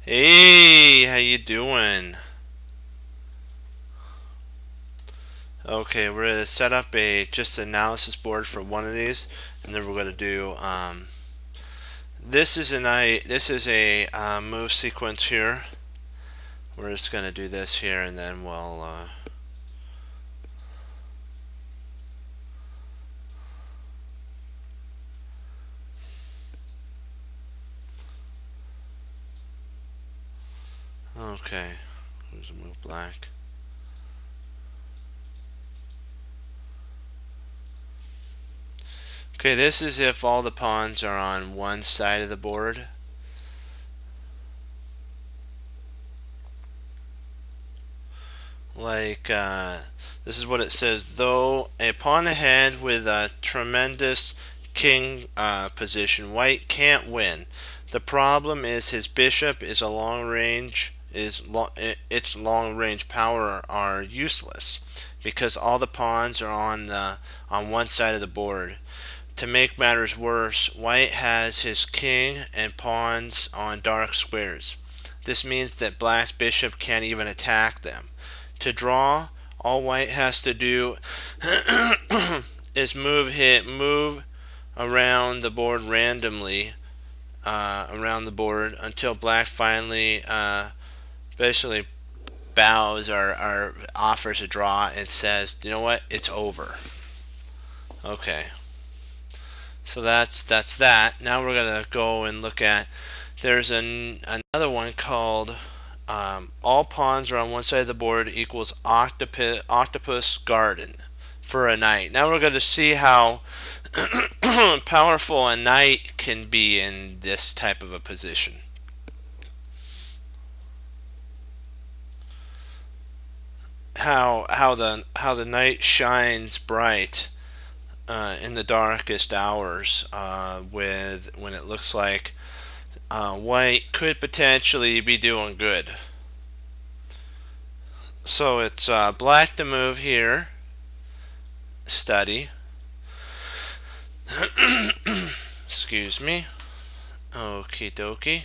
Hey, how you doing? Okay, we're gonna set up a just analysis board for one of these, and then we're gonna do this is a move sequence here. We're just gonna do this here, and then we'll okay. Who's move black? Okay, this is if all the pawns are on one side of the board. Like this is what it says. Though a pawn ahead with a tremendous king position, white can't win. The problem is his bishop is a long range its long range power are useless because all the pawns are on one side of the board. To make matters worse, white has his king and pawns on dark squares. This means that black's bishop can't even attack them. To draw, all white has to do is move around the board randomly around the board until black finally basically bows or offers a draw and says, you know what, it's over. Okay, so that's that. Now we're gonna go and look at. There's another one called all pawns are on one side of the board equals octopus garden for a knight. Now we're going to see how powerful a knight can be in this type of a position. How the knight shines bright in the darkest hours with when it looks like white could potentially be doing good. So it's black to move here. Study. Excuse me. Okie dokie.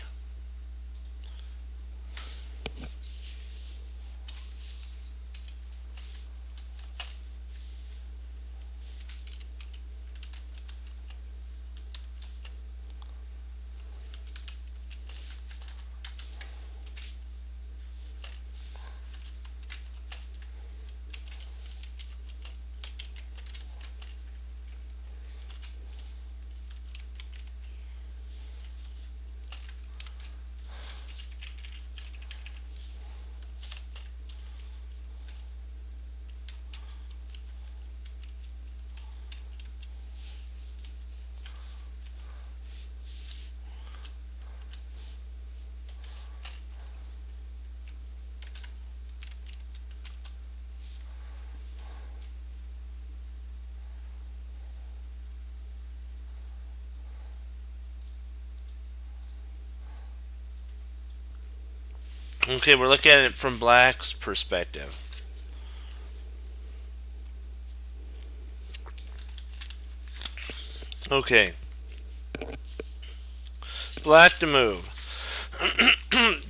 Okay, we're looking at it from black's perspective. Okay, black to move.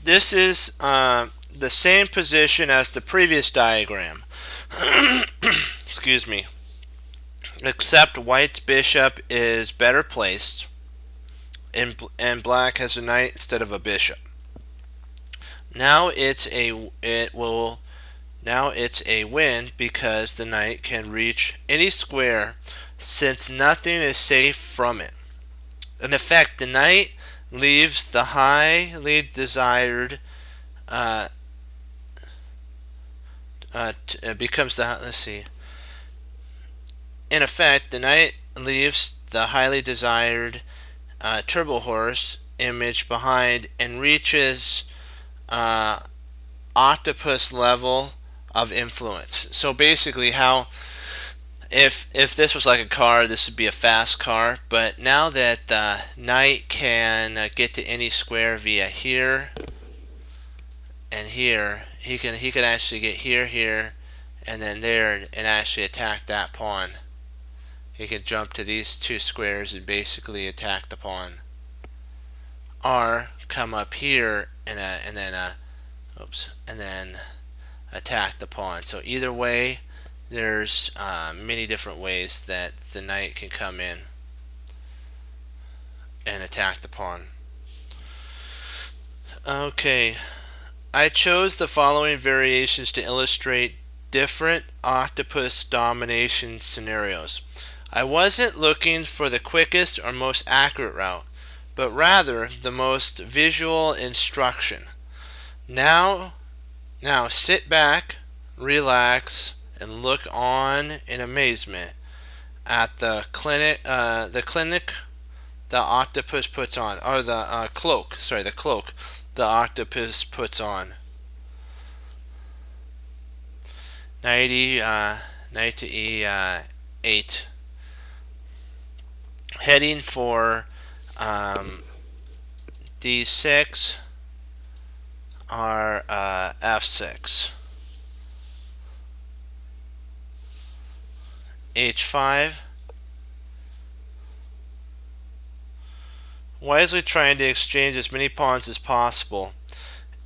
This is the same position as the previous diagram. Excuse me. Except white's bishop is better placed, and black has a knight instead of a bishop. Now it's a win because the knight can reach any square since nothing is safe from it. In effect, the knight leaves the highly desired becomes the let's see. In effect, the knight leaves the highly desired turbo horse image behind and reaches uh, octopus level of influence. So basically, how if this was like a car, this would be a fast car. But now that the knight can get to any square via here and here, he can actually get here, and then there, and actually attack that pawn. He can jump to these two squares and basically attack the pawn. Or come up here and then attack the pawn. So either way, there's many different ways that the knight can come in and attack the pawn. Okay, I chose the following variations to illustrate different octopus domination scenarios. I wasn't looking for the quickest or most accurate route, but rather the most visual instruction. Now sit back, relax, and look on in amazement at the clinic the octopus puts on, or the cloak the octopus puts on. Knight to e8, heading for d6 or f6. h5, wisely trying to exchange as many pawns as possible.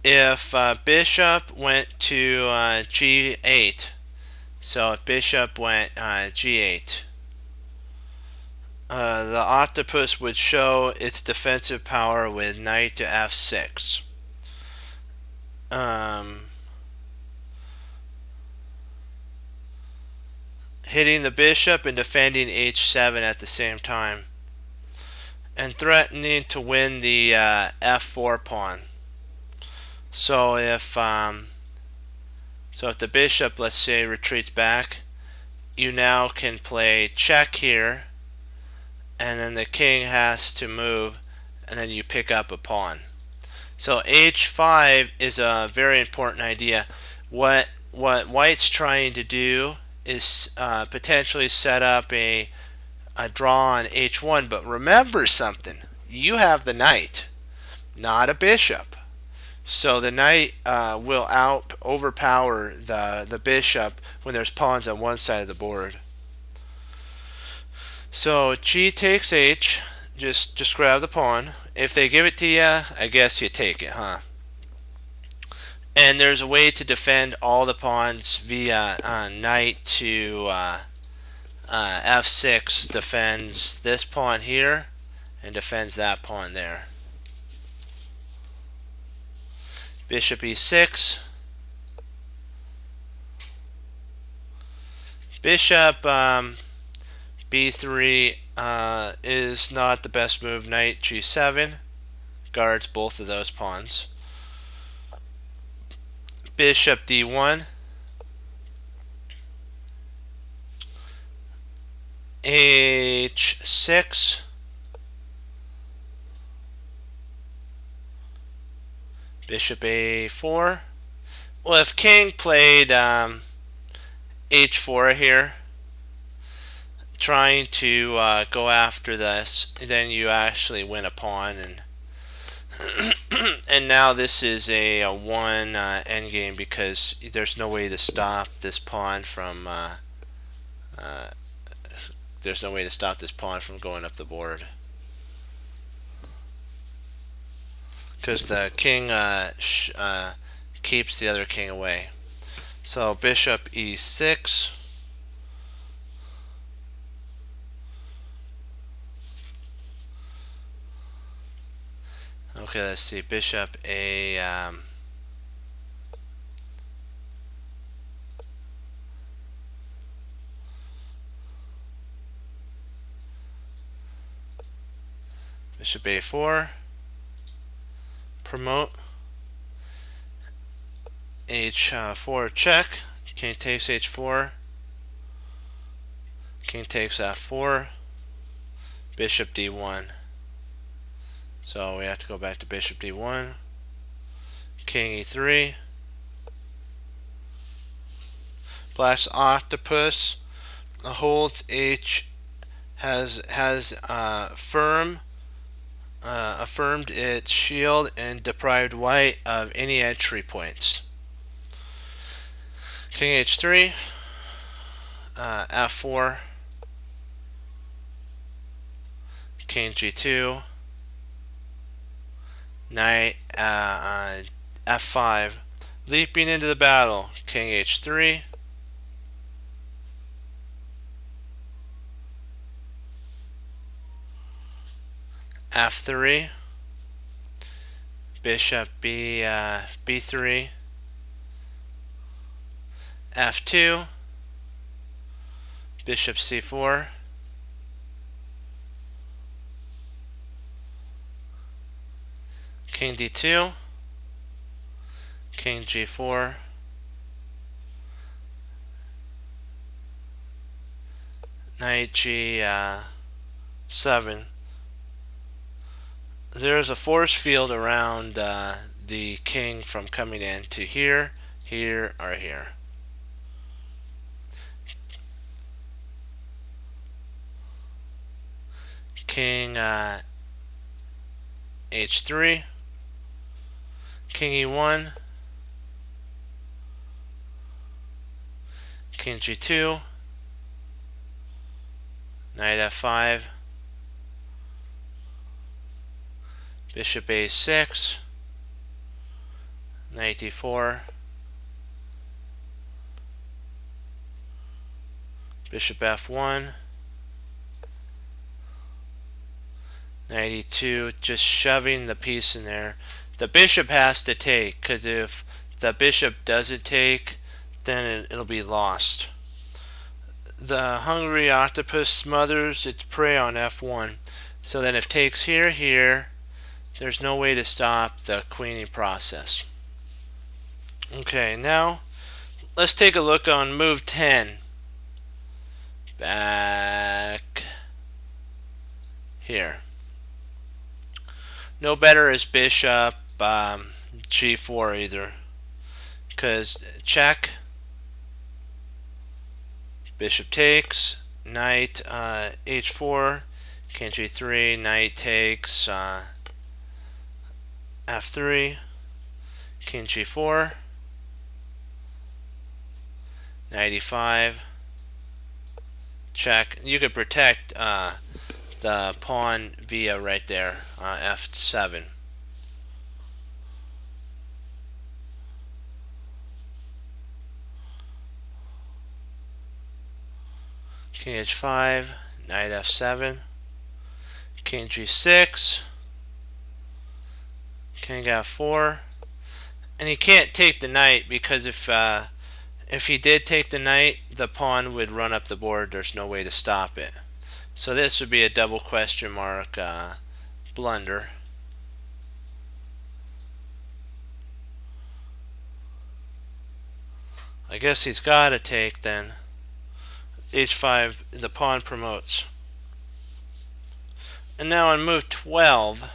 If bishop went to g8, so if bishop went g8, the octopus would show its defensive power with knight to f6. Hitting the bishop and defending h7 at the same time, and threatening to win the f4 pawn. So if the bishop, let's say, retreats back, you now can play check here, and then the king has to move, and then you pick up a pawn. So h5 is a very important idea. What white's trying to do is potentially set up a draw on h1, but remember something: you have the knight, not a bishop. So the knight will overpower the bishop when there's pawns on one side of the board. So g takes h, just grab the pawn. If they give it to you, I guess you take it, huh? And there's a way to defend all the pawns via knight to f6 defends this pawn here and defends that pawn there. Bishop e6. Bishop b3 is not the best move. Knight g7 guards both of those pawns. Bishop d1. h6. Bishop a4. Well, if king played h4 here, trying to go after this, then you actually win a pawn, and and now this is a one endgame, because there's no way to stop this pawn from going up the board, because the king keeps the other king away. So bishop e6. Okay, let's see. Bishop bishop a4. Promote. h4 check. King takes h4. King takes f4. Bishop d1. So we have to go back to bishop d1. King e3. Black's octopus holds h, has affirmed its shield and deprived white of any entry points. King h3. f4. King g2. knight f5, leaping into the battle, king h3, f3, bishop b3, f2, bishop c4, king d2, king g4, knight g7. There's a force field around the king from coming in to here, here, or here. King h3, king e1, king g2, knight f5, bishop a6, knight d4, bishop f1, knight e2, just shoving the piece in there. The bishop has to take, because if the bishop doesn't take, then it'll be lost. The hungry octopus smothers its prey on f1, so that if takes here, here, there's no way to stop the queening process. Okay, now let's take a look on move 10. Back here. No better is bishop g4 either, because check, bishop takes, knight h4, king g3, knight takes f3, king g4, knight e5, check. You could protect the pawn via right there, f7. King h5, knight f7, king g6, king f4, and he can't take the knight, because if he did take the knight, the pawn would run up the board. There's no way to stop it. So this would be a double question mark blunder. I guess he's got to take then. h5, the pawn promotes. And now on move 12,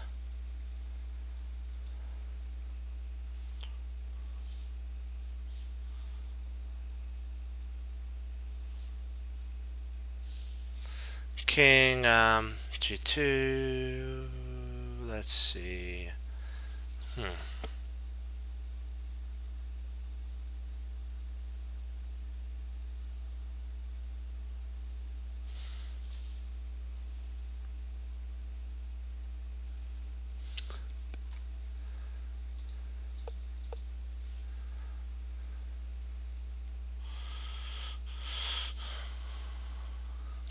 king g2, let's see.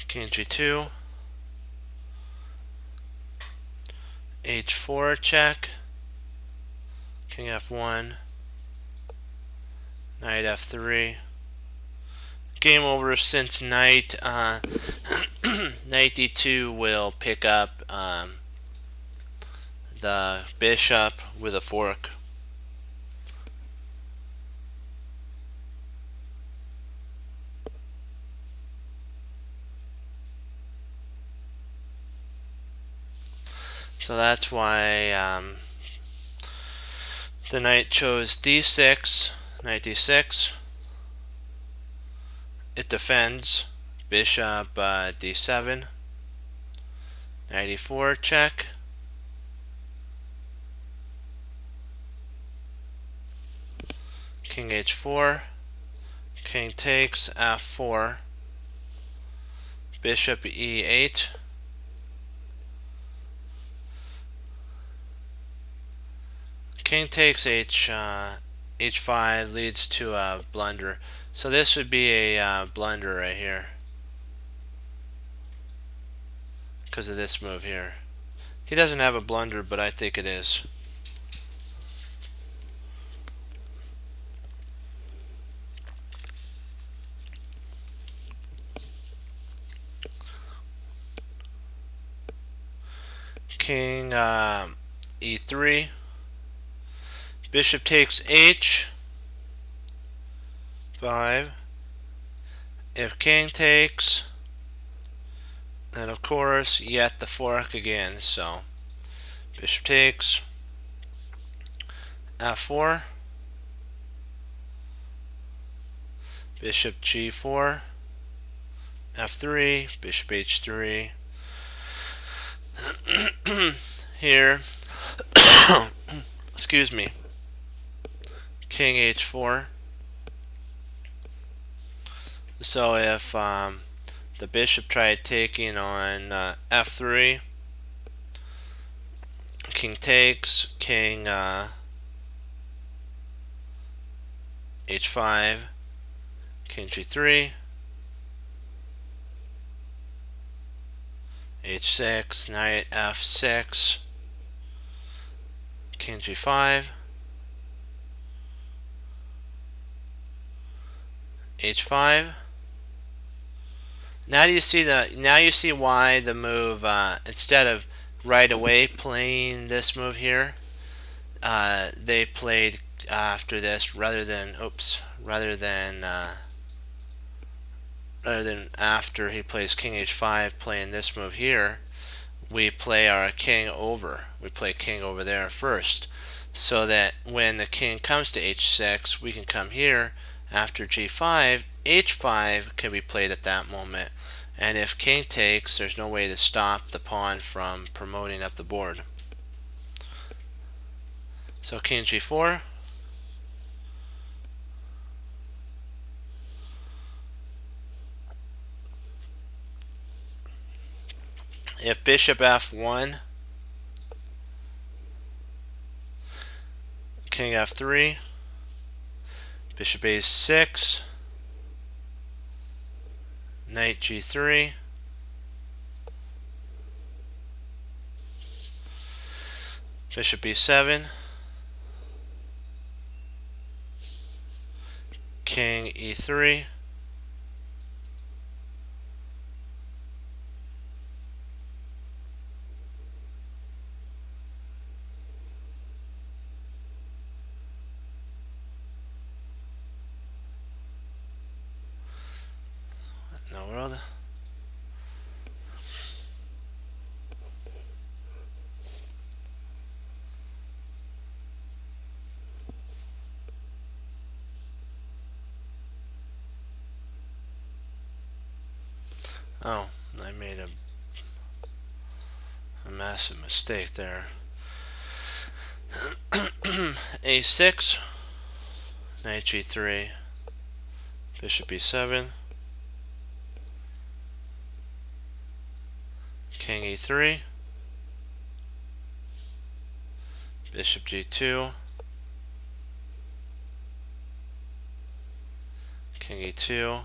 King g2, h4 check, king f1, knight f3. Game over, since knight knight d2 will pick up the bishop with a fork. So that's why the knight chose d6, knight d6. It defends, bishop d7, knight e4 check, king h4, king takes f4, bishop e8, king takes h5 leads to a blunder. So this would be a blunder right here because of this move here. He doesn't have a blunder, but I think it is. King e3. Bishop takes h5. If king takes, then of course yet the fork again. So bishop takes f4. Bishop g4. f3. Bishop h3. Here. Excuse me. King h4. So if the bishop tried taking on f3, king takes, king h5, king g3, h6, knight f6, king g5, h5. Now you see why the move instead of right away playing this move here, they played after this rather than after he plays king h5 playing this move here. We play our king over. We play king over there first, so that when the king comes to h6, we can come here after g5. h5 can be played at that moment, and if king takes, there's no way to stop the pawn from promoting up the board. So king g4. If bishop f1, king f3, bishop a6, knight g3, bishop b7, king e3, in the world. Oh, I made a massive mistake there. a6, knight g3, bishop e7, king e3, bishop g2, king e2,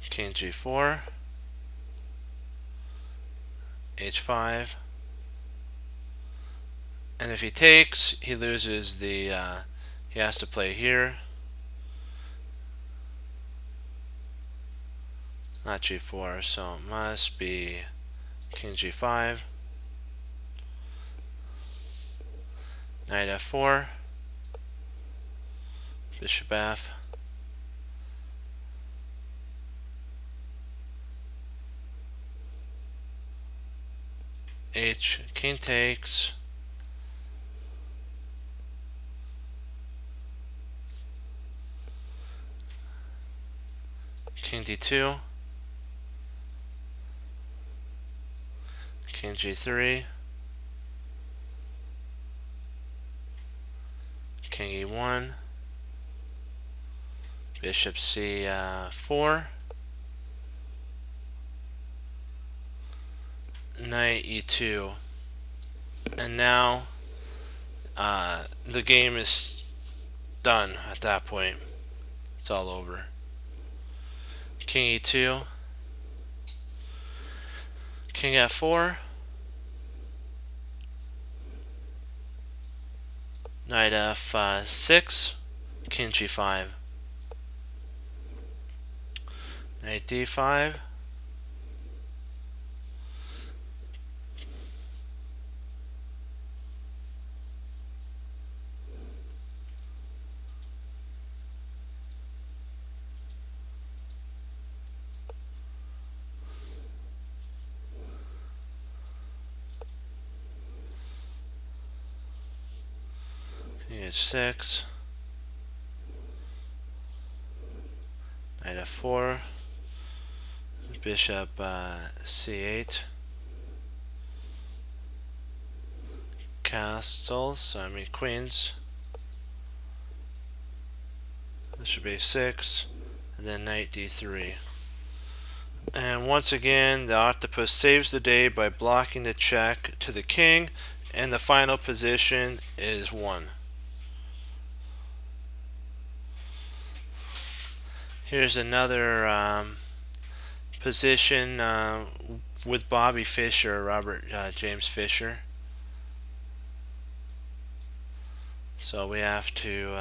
king g4, h5, and if he takes, he loses the he has to play here, not g4, so it must be king g5, knight f4, bishop f, h, king takes, king d2, king g3, king e1, bishop c4, knight e2, and now the game is done at that point. It's all over. King e2, king f4, knight f6, king g5, knight d5, king h6, knight f4, bishop c8, castles, I mean queens, this should be 6, and then knight d3. And once again, the octopus saves the day by blocking the check to the king, and the final position is 1. Here's another position with Bobby Fischer, Robert James Fischer. So we have to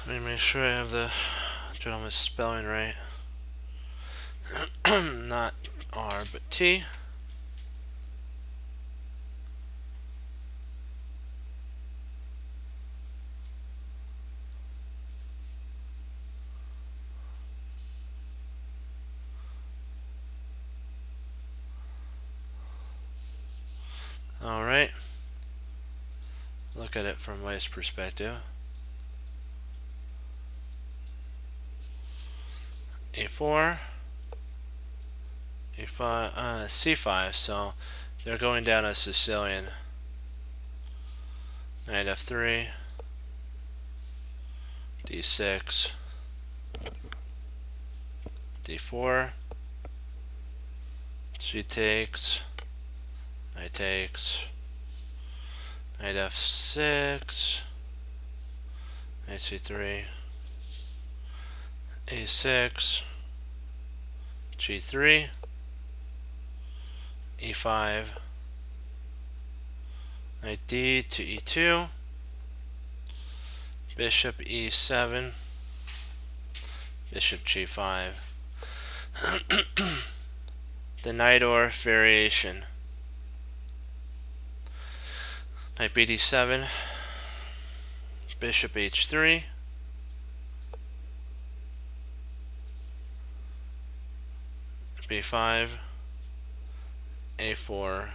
let me make sure I have the gentleman's spelling right. Not R, but T. Alright. Look at it from White's perspective. A4, A5, C5, so they're going down a Sicilian. Knight F3, D6, D4, she takes, knight takes, knight F6, knight C3, A6, G3, E5, knight D to E2, bishop E7, bishop G5. The Najdorf variation. Knight BD7, bishop H3, B5, A4,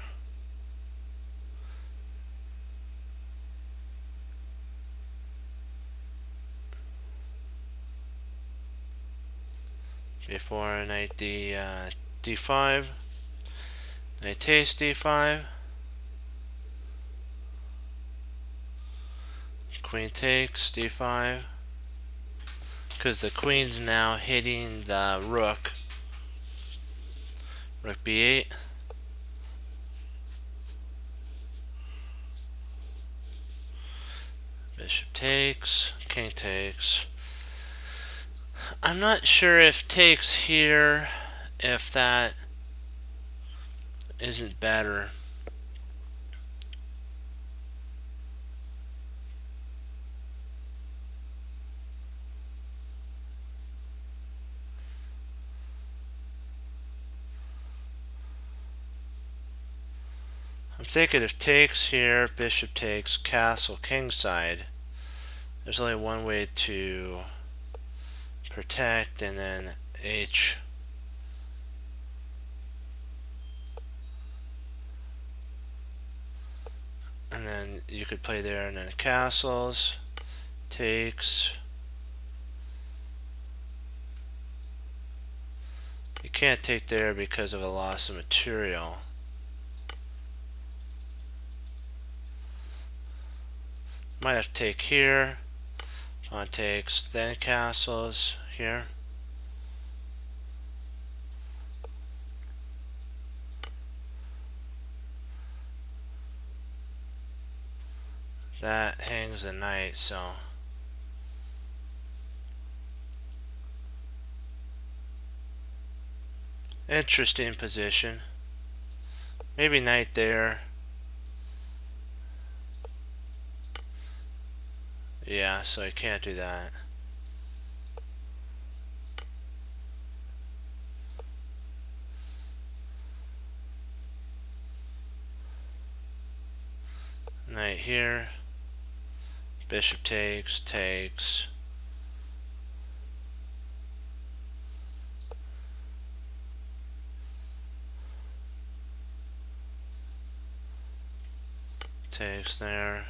B4, knight D, D5, knight takes D5, queen takes D5, because the queen's now hitting the rook. Rook B8, bishop takes, king takes. I'm not sure if takes here, if that isn't better. I'm thinking if takes here, bishop takes, castle, king side, there's only one way to protect, and then H. And then you could play there, and then castles, takes. You can't take there because of a loss of material. Might have to take here. Pawn takes, then castles here. That hangs the knight, so interesting position. Maybe knight there. Yeah, so I can't do that. Knight here. Bishop takes, takes. Takes there.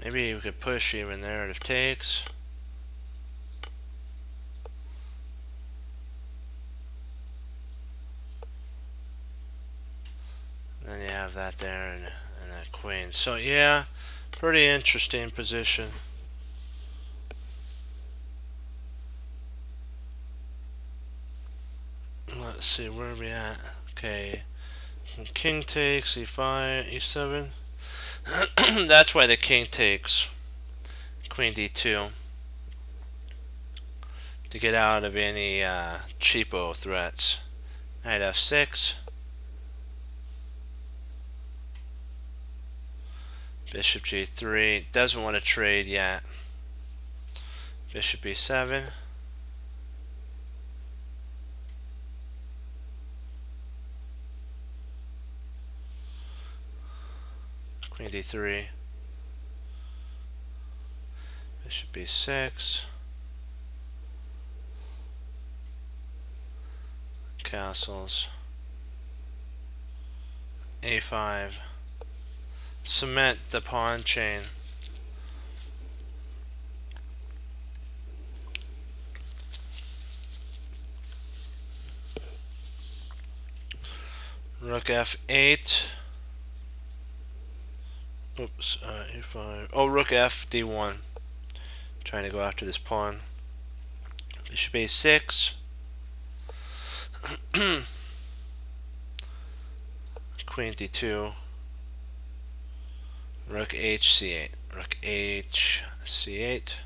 Maybe we could push even there if takes. Then you have that there and that queen. So yeah, pretty interesting position. Let's see, where are we at? Okay, king takes, e5, e7. That's why the king takes. Queen d2 to get out of any cheapo threats. Knight f6. Bishop g3. Doesn't want to trade yet. Bishop e7. Queen d3. Bishop b6. Castles. a5. Cement the pawn chain. Rook f8. Oops, e5. Oh, rook f d1. Trying to go after this pawn. Bishop a6. Queen d2. Rook h c8. Rook h c8.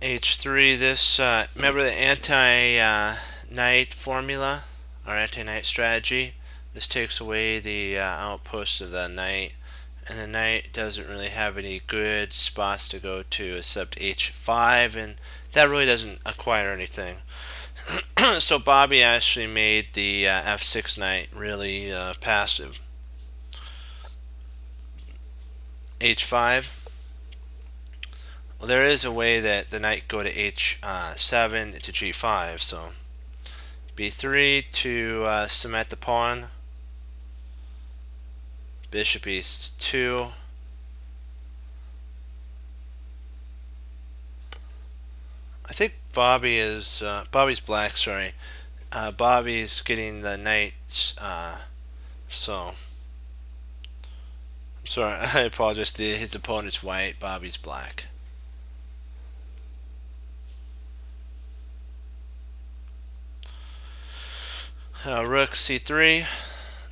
h3. This remember the anti-knight formula, or anti-knight strategy. This takes away the outpost of the knight, and the knight doesn't really have any good spots to go to except h5, and that really doesn't acquire anything. So Bobby actually made the f6 knight really passive. h5. Well, there is a way that the knight go to h7 to g5, so b3 to cement the pawn. Bishop e2. I think Bobby's black, sorry. Bobby's getting the knights, so I'm sorry, I apologize. His opponent's white, Bobby's black. Rook c3.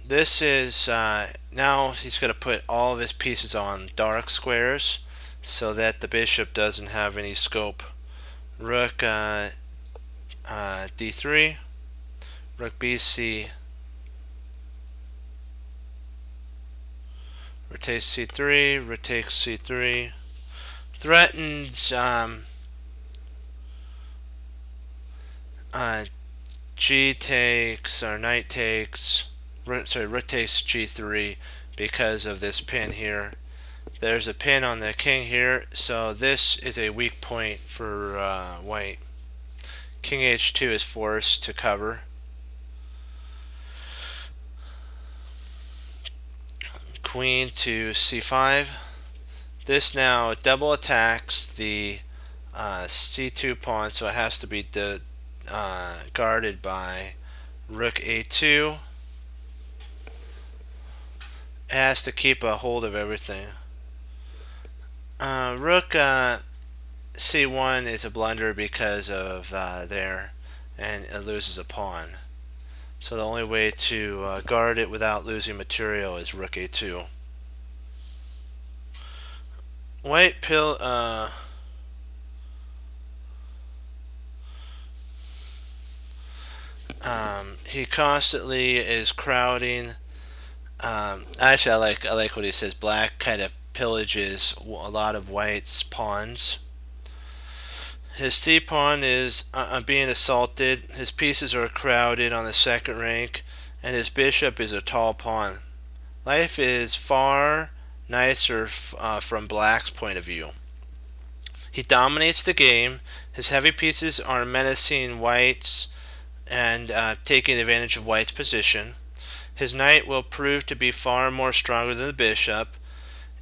This is now he's going to put all of his pieces on dark squares so that the bishop doesn't have any scope. Rook d3, rook bc, rook takes c3, rook takes c3, threatens g takes, or knight takes, rook takes g3 because of this pin here. There's a pin on the king here, so this is a weak point for white. King h2 is forced to cover. Queen to c5. This now double attacks the c2 pawn, so it has to be guarded by rook a2. It has to keep a hold of everything. Rook c1 is a blunder because of there, and it loses a pawn. So the only way to guard it without losing material is rook a2. White he constantly is crowding. Actually, I like what he says. Black kind of pillages a lot of white's pawns. His c pawn is being assaulted. His pieces are crowded on the second rank, and his bishop is a tall pawn. Life is far nicer from black's point of view. He dominates the game. His heavy pieces are menacing white's and taking advantage of white's position. His knight will prove to be far more stronger than the bishop.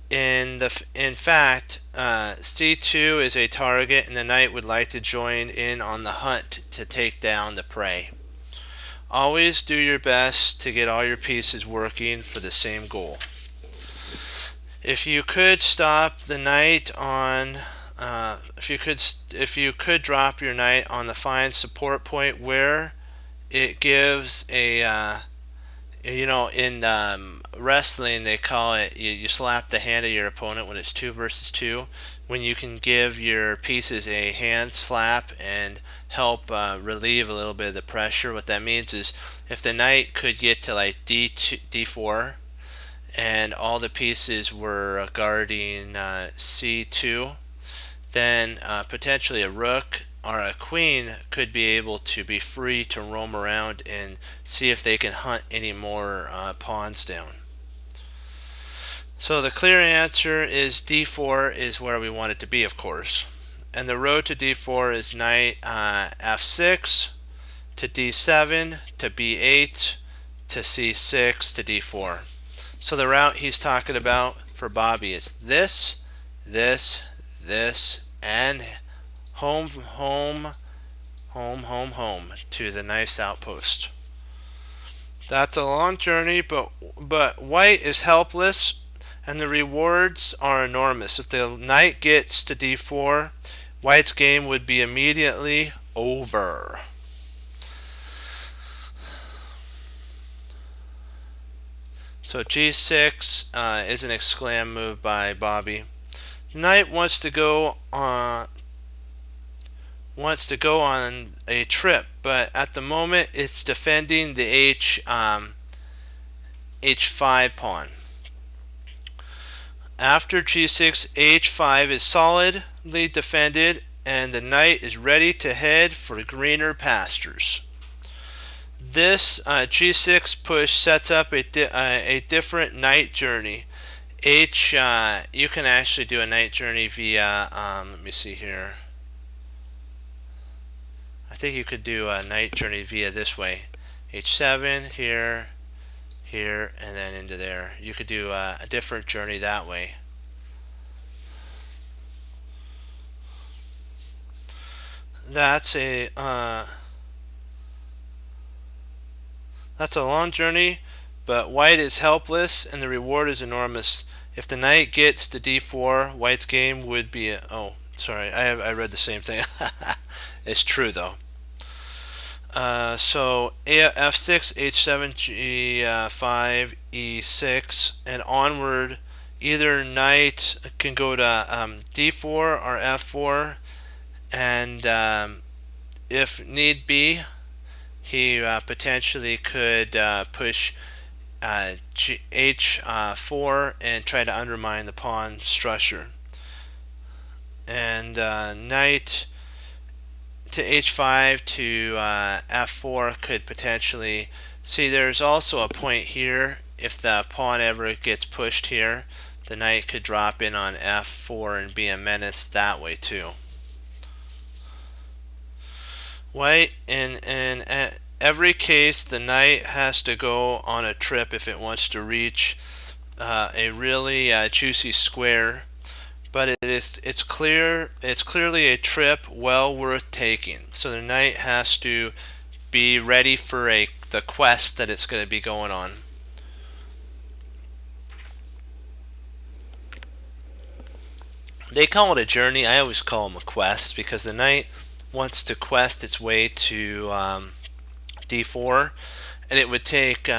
In fact, c2 is a target, and the knight would like to join in on the hunt to take down the prey. Always do your best to get all your pieces working for the same goal. If you could stop the knight on, if you could drop your knight on the fine support point where it gives a in wrestling they call it you slap the hand of your opponent when it's 2 versus 2, when you can give your pieces a hand slap and help relieve a little bit of the pressure. What that means is if the knight could get to like d4 and all the pieces were guarding c2, then potentially a rook or a queen could be able to be free to roam around and see if they can hunt any more pawns down. So the clear answer is d4 is where we want it to be, of course. And the road to d4 is knight f6 to d7 to b8 to c6 to d4. So the route he's talking about for Bobby is this, this, this, and home to the nice outpost. That's a long journey, but white is helpless, and the rewards are enormous. If the knight gets to d4, white's game would be immediately over. So g6 is an exclam move by Bobby. Knight wants to go on a trip, but at the moment it's defending the h5 pawn. After g6, h5 is solidly defended, and the knight is ready to head for greener pastures. This g6 push sets up a different knight journey. You can actually do a knight journey via, let me see here. I think you could do a knight journey via this way. h7, here, here, and then into there. You could do a different journey that way. That's a long journey, but white is helpless and the reward is enormous. If the knight gets to d4, white's game would be oh, sorry, I read the same thing. It's true though. So f6, h7, g5, e6, and onward. Either knight can go to d4 or f4, and if need be, he potentially could push h4 and try to undermine the pawn structure. And knight to h5 to f4 could potentially see. There's also a point here. If the pawn ever gets pushed here, the knight could drop in on f4 and be a menace that way too. White, in every case, the knight has to go on a trip if it wants to reach a really juicy square. But it's clearly a trip well worth taking. So the knight has to be ready for the quest that it's going to be going on. They call it a journey. I always call them a quest because the knight wants to quest its way to d4, and it would take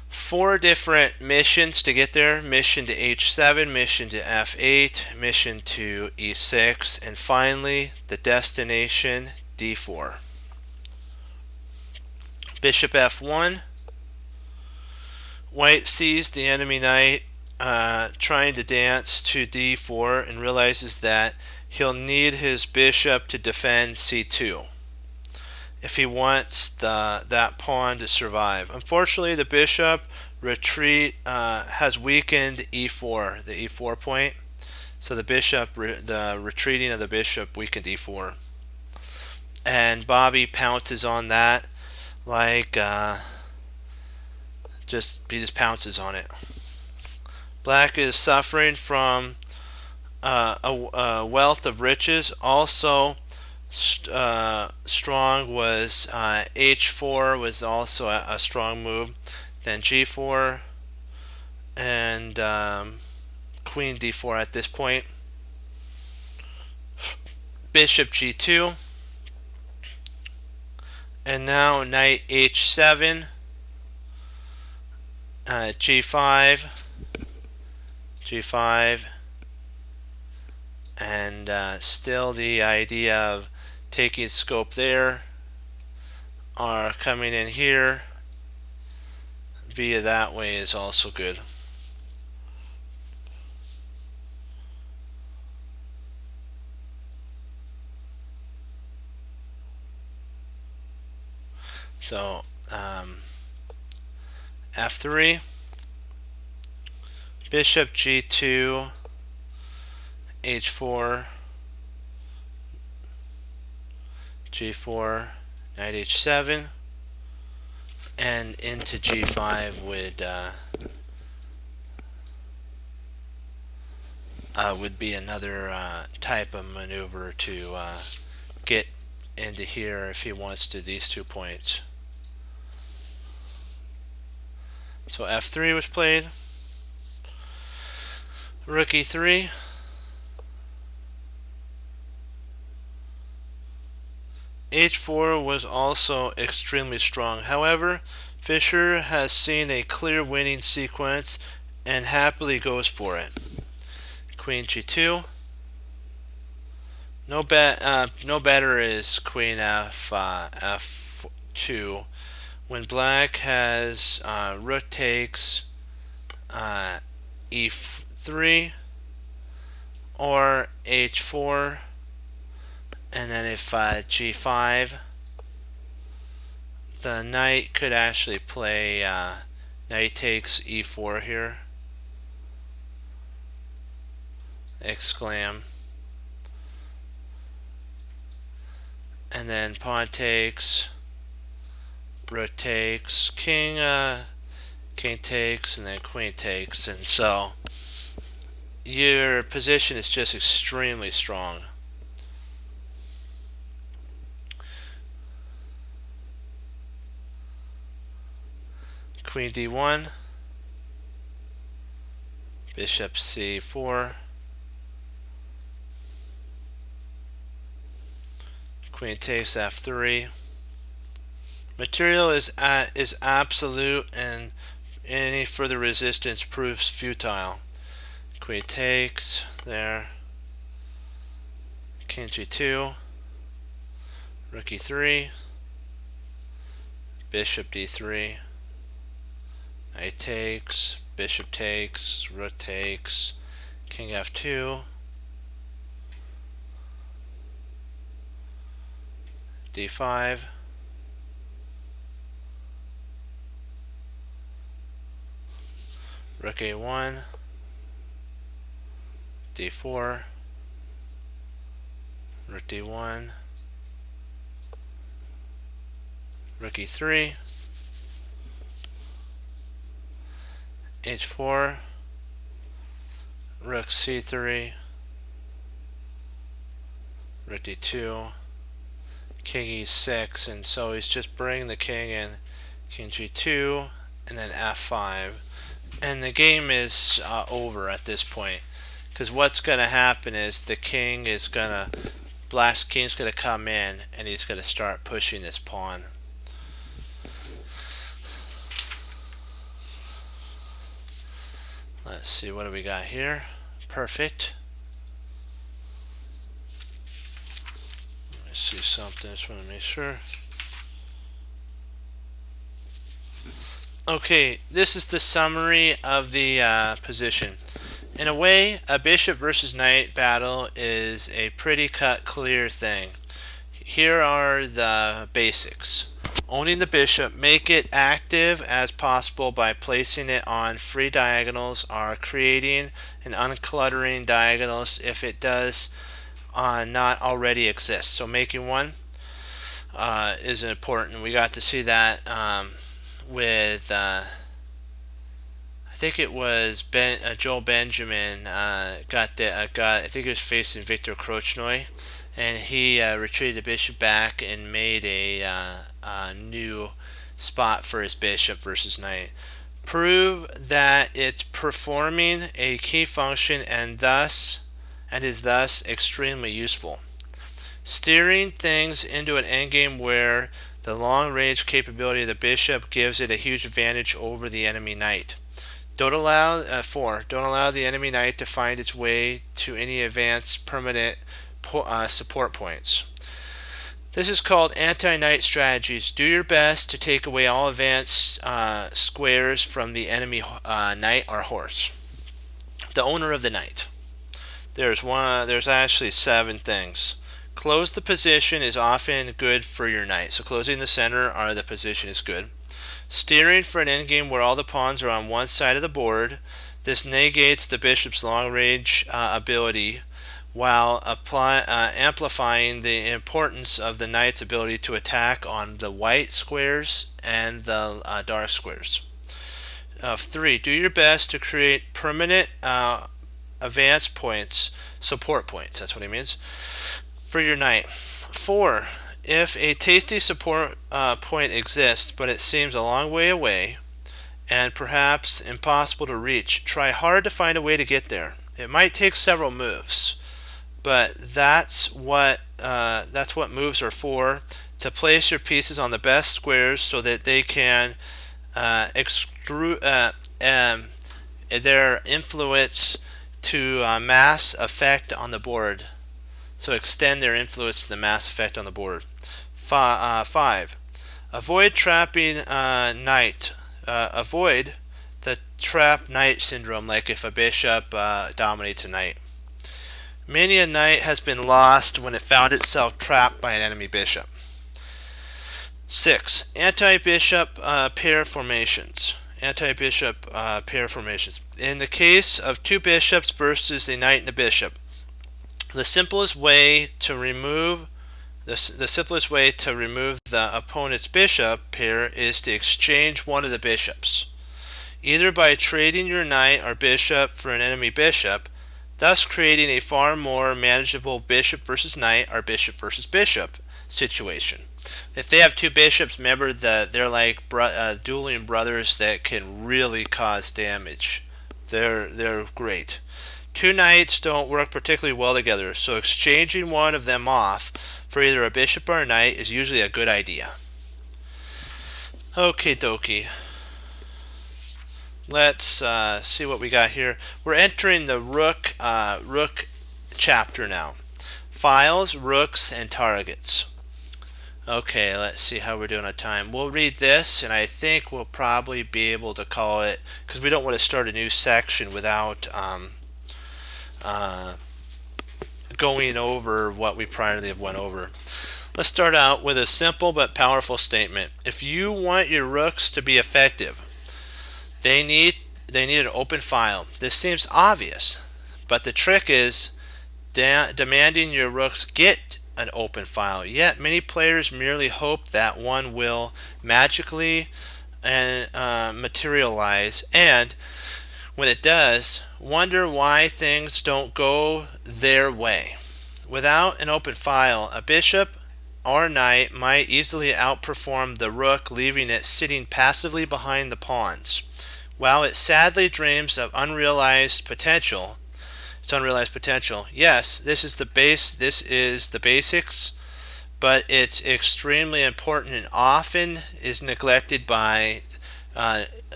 4 different missions to get there. Mission to h7, mission to f8, mission to e6, and finally the destination d4. Bishop f1. White sees the enemy knight trying to dance to d4 and realizes that he'll need his bishop to defend c2 if he wants that pawn to survive. Unfortunately, the bishop retreat has weakened e4, the e4 point. So the retreating of the bishop weakened e4, and Bobby pounces on that like he just pounces on it. Black is suffering from a wealth of riches. Also strong was h4 was also a strong move. Then g4 and queen d4 at this point. Bishop g2, and now knight h7, g5, g5, and still the idea of taking scope there, are coming in here via that way is also good. So f3, bishop g2, h4, g4, knight h7, and into g5 would be another type of maneuver to get into here if he wants to these 2 points. So f3 was played. Rook e3. h4 was also extremely strong. However, Fischer has seen a clear winning sequence and happily goes for it. Queen g2. No better is queen f2. When black has rook takes e3 or h4, and then if g5, the knight could actually play knight takes e4 here. Exclam. And then pawn takes, rook takes, king takes, and then queen takes, and so your position is just extremely strong. Queen d1, bishop c4, queen takes f3, Material is absolute, and any further resistance proves futile. Queen takes there. King g2. Rook e3. Bishop d3. Knight takes. Bishop takes. Rook takes. King f2. d5. Rook a1. d4. Rook d1. Rook e3. h4. Rook c3. Rook d2. King e6, and so he's just bringing the king in. King g2, and then f5, and the game is over at this point, because what's going to happen is the king is going to Black's king's going to come in, and he's going to start pushing this pawn. Let's see, what do we got here? Perfect. Let's see something, just want to make sure. Okay, this is the summary of the position. In a way, a bishop versus knight battle is a pretty cut clear thing. Here are the basics. Owning the bishop, make it active as possible by placing it on free diagonals or creating and uncluttering diagonals if it does not already exist. So making one is important. We got to see that with I think it was Joel Benjamin I think he was facing Victor Krochnoi, and he retreated the bishop back and made a new spot for his bishop versus knight. Prove that it's performing a key function and is thus extremely useful. Steering things into an endgame where the long-range capability of the bishop gives it a huge advantage over the enemy knight. Don't allow the enemy knight to find its way to any advanced permanent support points. This is called anti-knight strategies. Do your best to take away all advanced squares from the enemy knight or horse. The owner of the knight. There's actually 7 things. Close the position is often good for your knight. So closing the center or the position is good. Steering for an endgame where all the pawns are on one side of the board. This negates the bishop's long-range ability while amplifying the importance of the knight's ability to attack on the white squares and the dark squares. 3. Do your best to create permanent advance points, support points, that's what he means, for your knight. 4. If a tasty support point exists, but it seems a long way away and perhaps impossible to reach, try hard to find a way to get there. It might take several moves, but that's what moves are for, to place your pieces on the best squares so that they can their influence to mass effect on the board. So extend their influence to the mass effect on the board. 5. Avoid trapping knight. Avoid the trap knight syndrome, like if a bishop dominates a knight. Many a knight has been lost when it found itself trapped by an enemy bishop. 6. Anti-bishop pair formations. Anti-bishop pair formations. In the case of 2 bishops versus a knight and a bishop, the simplest way to remove the opponent's bishop pair is to exchange one of the bishops, either by trading your knight or bishop for an enemy bishop, thus creating a far more manageable bishop versus knight or bishop versus bishop situation. If they have 2 bishops, remember that they're like dueling brothers that can really cause damage. They're great. 2 knights don't work particularly well together, so exchanging one of them off for either a bishop or a knight is usually a good idea. Okay, dokie. Let's see what we got here. We're entering the rook chapter now. Files, rooks, and targets. Okay, let's see how we're doing on time. We'll read this, and I think we'll probably be able to call it, because we don't want to start a new section without uh, going over what we priorly have went over. Let's start out with a simple but powerful statement. If you want your rooks to be effective, they need an open file. This seems obvious, but the trick is demanding your rooks get an open file. Yet many players merely hope that one will magically materialize, and when it does, wonder why things don't go their way. Without an open file, a bishop or knight might easily outperform the rook, leaving it sitting passively behind the pawns. While it sadly dreams of unrealized potential, yes, this is the basics, but it's extremely important and often is neglected by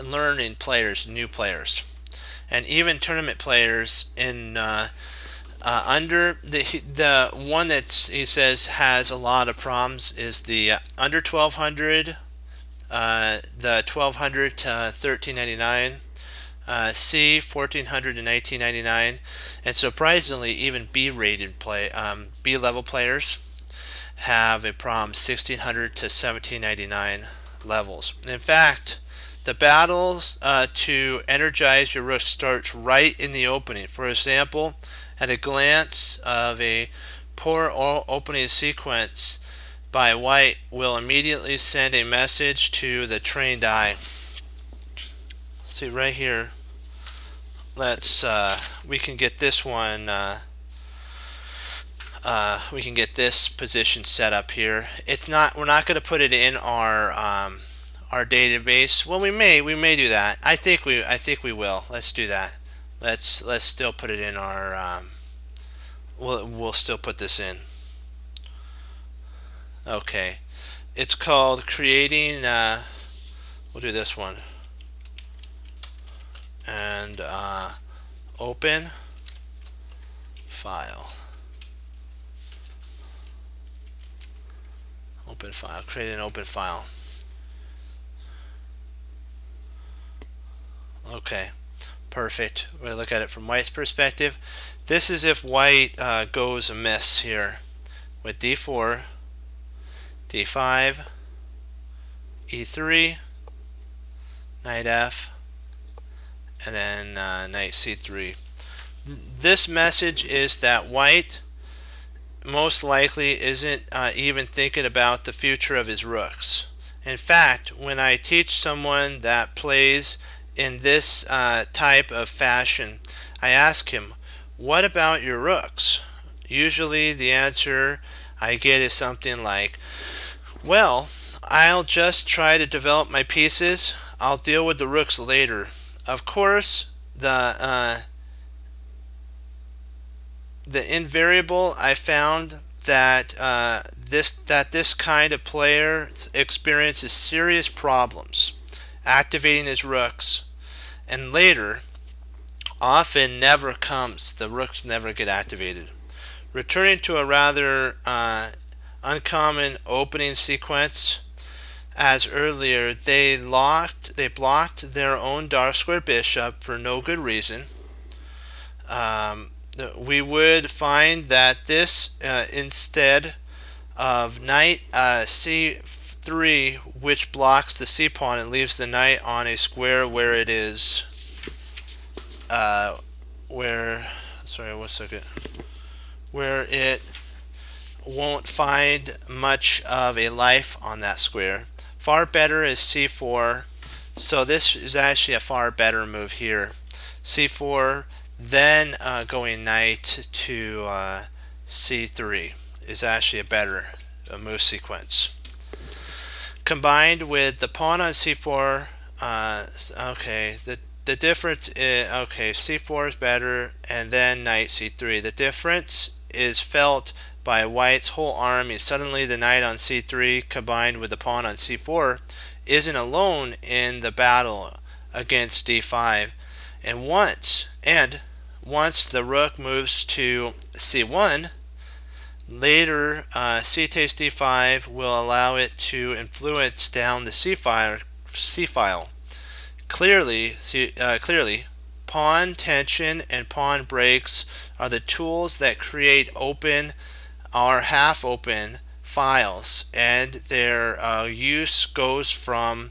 learning players, new players, and even tournament players. In under the one that he says has a lot of problems is the under 1200, the 1200 to 1399. C 1400 to 1999, and surprisingly, even B level players have a problem 1600 to 1799 levels. In fact, the battles to energize your rook starts right in the opening. For example, at a glance of a poor opening sequence by white will immediately send a message to the trained eye. See right here. Let's we can get this one. We can get this position set up here. It's not. We're not going to put it in our database. Well, we may do that. I think we will. Let's do that. Let's still put it in our. We'll still put this in. Okay, it's called creating. We'll do this one. And open file. Create an open file. Okay, perfect. We're going to look at it from white's perspective. This is if white goes amiss here with d4, d5, e3, knight f, and then knight c3. This message is that white most likely isn't even thinking about the future of his rooks. In fact, when I teach someone that plays in this type of fashion, I ask him, what about your rooks? Usually the answer I get is something like, well, I'll just try to develop my pieces. I'll deal with the rooks later. Of course, the invariable I found that this kind of player experiences serious problems activating his rooks, and later often never comes. The rooks never get activated. Returning to a rather uncommon opening sequence. As earlier, they blocked their own dark square bishop for no good reason. We would find that this instead of knight c3, which blocks the c pawn and leaves the knight on a square where it is where it won't find much of a life on that square. Far better is c4, so this is actually a far better move here. c4, then going knight to c3 is actually a better move sequence. Combined with the pawn on c4, okay, the difference is, okay, c4 is better, and then knight c3. The difference is felt by white's whole army. Suddenly the knight on c3 combined with the pawn on c4 isn't alone in the battle against d5. And once the rook moves to c1, later c takes d5 will allow it to influence down the c file. Clearly, pawn tension and pawn breaks are the tools that create open or half open files, and their use goes from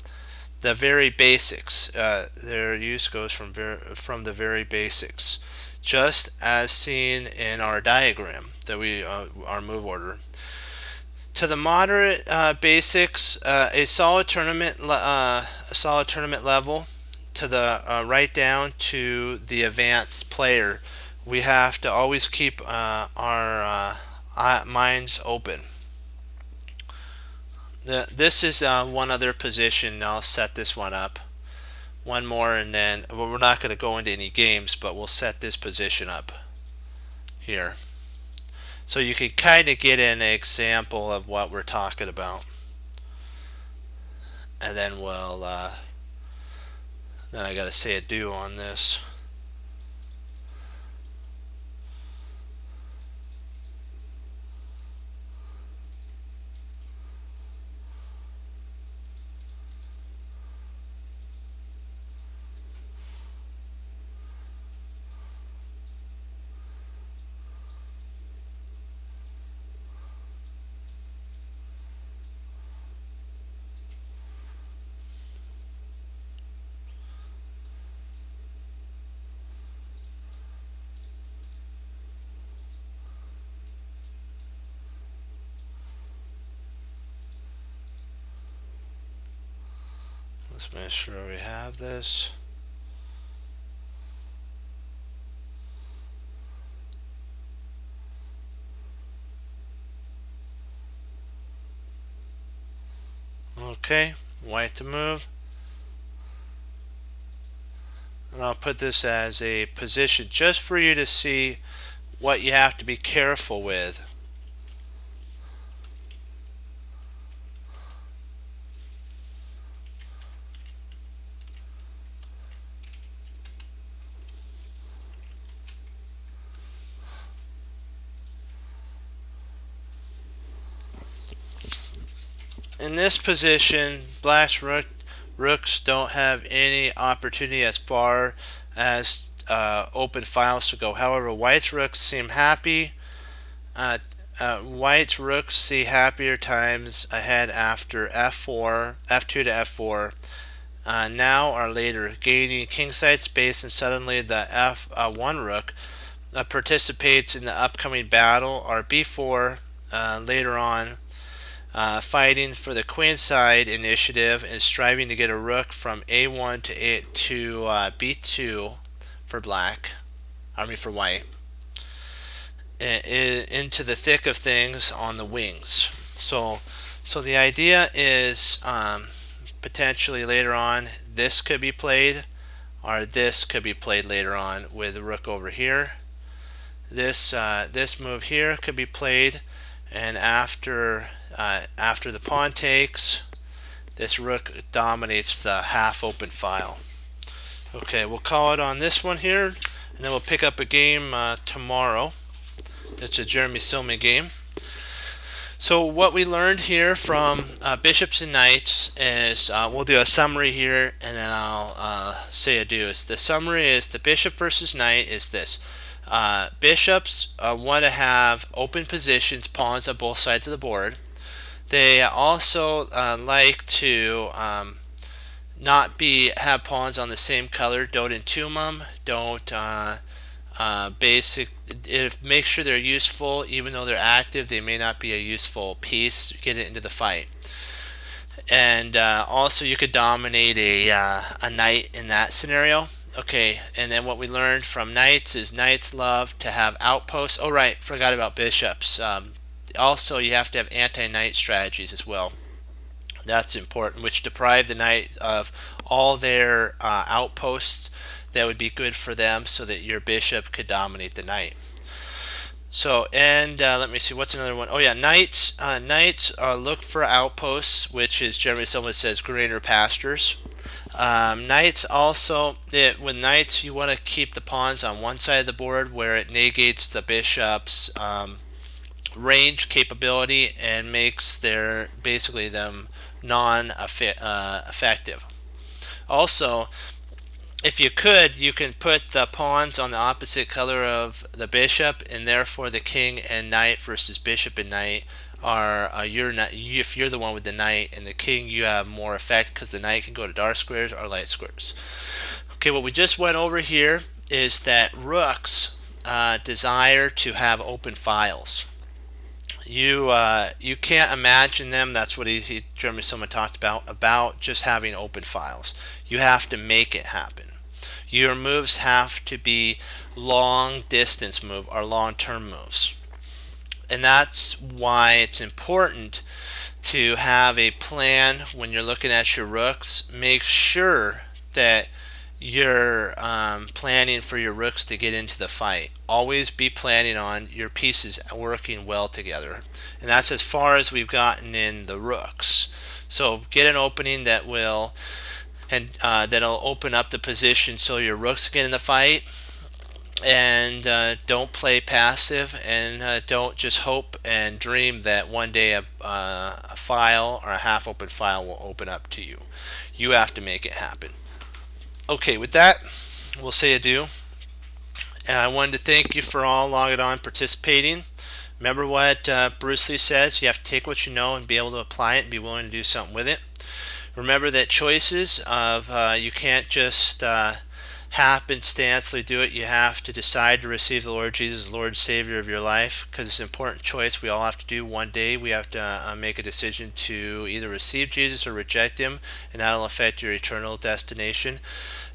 the very basics. From the very basics, just as seen in our diagram that our move order. To the moderate basics, a solid tournament level, to the right down to the advanced player, we have to always keep our minds open. This is one other position. I'll set this one up. One more, and then we're not going to go into any games, but we'll set this position up here, so you can kind of get an example of what we're talking about. And then then I got to say a do on this. Let's make sure we have this. Okay, white to move. And I'll put this as a position just for you to see what you have to be careful with. In this position, black's rooks don't have any opportunity as far as open files to go. However, white's rooks seem happy. White's rooks see happier times ahead after f4, f2 to f4. Now or later, gaining kingside space, and suddenly the f1 rook participates in the upcoming battle, or b4 later on. Fighting for the queenside initiative and striving to get a rook from a1 to b2 for for white, into the thick of things on the wings. So the idea is potentially later on this could be played, or this could be played later on with the rook over here. This move here could be played, and after the pawn takes, this rook dominates the half open file. Okay, we'll call it on this one here, and then we'll pick up a game tomorrow. It's a Jeremy Silman game. So what we learned here from bishops and knights is, we'll do a summary here, and then I'll say adieu. The summary is the bishop versus knight is this. Bishops want to have open positions, pawns on both sides of the board. They also like to not have pawns on the same color. Don't entomb them. Don't make sure they're useful. Even though they're active, they may not be a useful piece. Get it into the fight. And also, you could dominate a knight in that scenario. Okay, and then what we learned from knights is knights love to have outposts. Oh right, forgot about bishops. Also, you have to have anti-knight strategies as well. That's important, which deprive the knight of all their outposts that would be good for them, so that your bishop could dominate the knight. So, and let me see, what's another one? Oh yeah, knights. Knights look for outposts, which is generally someone says greener pastures. Knights also, with knights, you want to keep the pawns on one side of the board where it negates the bishop's range capability and makes their basically them non-effective. Also, if you could, you can put the pawns on the opposite color of the bishop, and therefore the king and knight versus bishop and knight are you're not if you're the one with the knight and the king, you have more effect because the knight can go to dark squares or light squares. Okay, what we just went over here is that rooks desire to have open files. You can't imagine them. That's what Jeremy Silverman talked about just having open files. You have to make it happen. Your moves have to be long distance move or long term moves, and that's why it's important to have a plan when you're looking at your rooks. Make sure that you're planning for your rooks to get into the fight. Always be planning on your pieces working well together. And that's as far as we've gotten in the rooks. So get an opening that will and that'll open up the position so your rooks get in the fight. And don't play passive, and don't just hope and dream that one day a file or a half open file will open up to you. You have to make it happen. Okay, with that, we'll say adieu. And I wanted to thank you for all logging on participating. Remember what Bruce Lee says, you have to take what you know and be able to apply it and be willing to do something with it. Remember that choices of you can't just happenstancely do it. You have to decide to receive the Lord Jesus as Lord Savior of your life, because it's an important choice we all have to do. One day we have to make a decision to either receive Jesus or reject him, and that'll affect your eternal destination.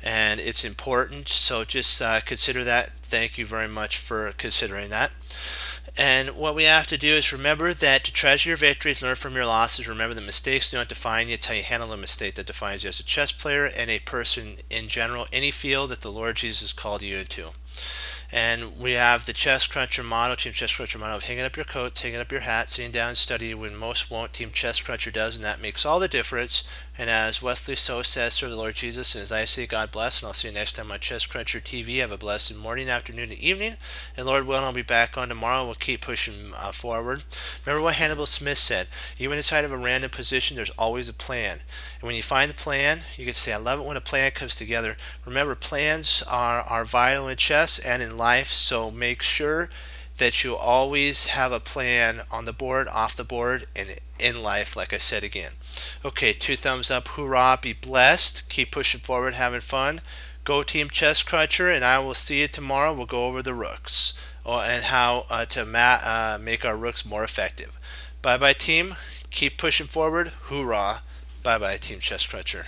And it's important, so just consider that. Thank you very much for considering that. And what we have to do is remember that to treasure your victories, learn from your losses. Remember that mistakes do not define you. It's how you handle a mistake that defines you as a chess player and a person in general, any field that the Lord Jesus called you into. And we have the Chess Cruncher motto, Team Chess Cruncher motto of hanging up your coats, hanging up your hat, sitting down and study when most won't. Team Chess Cruncher does, and that makes all the difference. And as Wesley So says, serve the Lord Jesus, and as I say, God bless, and I'll see you next time on Chess Cruncher TV. Have a blessed morning, afternoon, and evening. And Lord willing, I'll be back on tomorrow. We'll keep pushing forward. Remember what Hannibal Smith said, even inside of a random position, there's always a plan. And when you find the plan, you can say, I love it when a plan comes together. Remember, plans are vital in chess and in life, so make sure that you always have a plan on the board, off the board, and in life, like I said again. Okay, 2 thumbs up, hoorah, be blessed, keep pushing forward, having fun. Go Team Chess Cruncher, and I will see you tomorrow. We'll go over the rooks and how to make our rooks more effective. Bye-bye, team. Keep pushing forward. Hoorah. Bye-bye, Team Chess Cruncher.